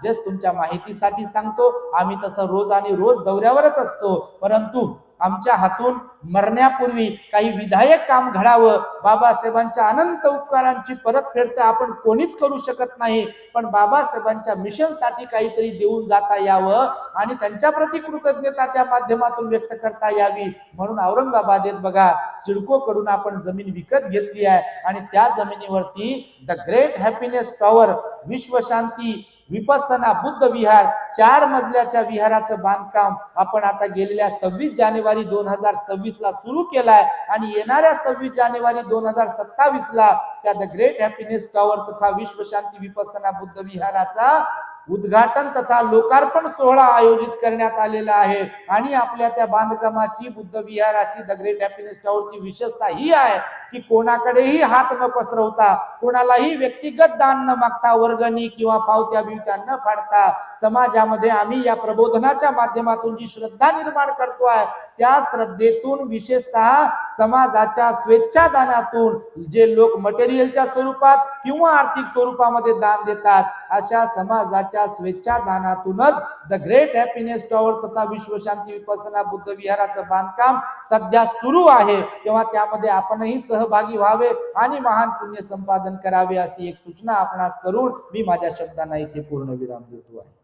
Just तुमच्या माहितीसाठी सांगतो, आम्ही तसं रोज आणि रोज दौऱ्यावरच असतो, परंतु आमच्या हातून मरण्यापूर्वी काही विधायक काम घडावं, बाबासाहेबांच्या अनंत उपकारांची परतफेड तर आपण कोणीच करू शकत नाही, पण बाबासाहेबांच्या मिशनसाठी काहीतरी देऊन जाता यावं आणि त्यांच्या प्रती कृतज्ञता त्या माध्यमातून व्यक्त करता यावी, म्हणून औरंगाबादेत बघा सिडको कडून आपण जमीन विकत घेतली आहे आणि त्या जमिनीवरती द ग्रेट हॅपीनेस टॉवर, विश्वशांती विपස්සना बुद्ध विहार 4 मजल्याच्या विहाराचं बांधकाम आपण आता गेलेल्या 26 जानेवारी 2026 ला सुरू केलाय आणि येणाऱ्या 26 जानेवारी 2027 ला त्या द ग्रेट हॅपीनेस टॉवर तथा विश्वशांती विपස්සना बुद्ध विहाराचा उद्घाटन तथा लोकार्पण सोहळा आयोजित करण्यात आलेला आहे। आणि आपल्या त्या बांधकामाची, बुद्ध विहाराची, द ग्रेट हॅपीनेस टॉवरची विशेषता ही आहे की कोणाकडेही हात न पसरवता, कोणालाही व्यक्तिगत दान न मागता, वर्गणी किंवा पावत्या बिवत्या न फाडता समाजामध्ये आम्ही या प्रबोधनाच्या माध्यमातून जी श्रद्धा निर्माण करतोय, त्या श्रद्धेतून विशेषतः समाजाच्या स्वेच्छादानातून जे लोक मटेरियलच्या स्वरूपात किंवा आर्थिक स्वरूपामध्ये दान देतात, अशा समाजाच्या स्वेच्छादानातूनच द ग्रेट हॅपीनेस टॉवर तथा विश्वशांती विपස්සना बुद्ध विहाराचं बांधकाम सध्या सुरू आहे। तेव्हा त्यामध्ये आपणही सहभागी व्हावे आणि महान पुण्य संपादन करावे अशी एक सूचना आपणास करून मी माझ्या शब्दांना इथे पूर्ण विराम देतो आहे।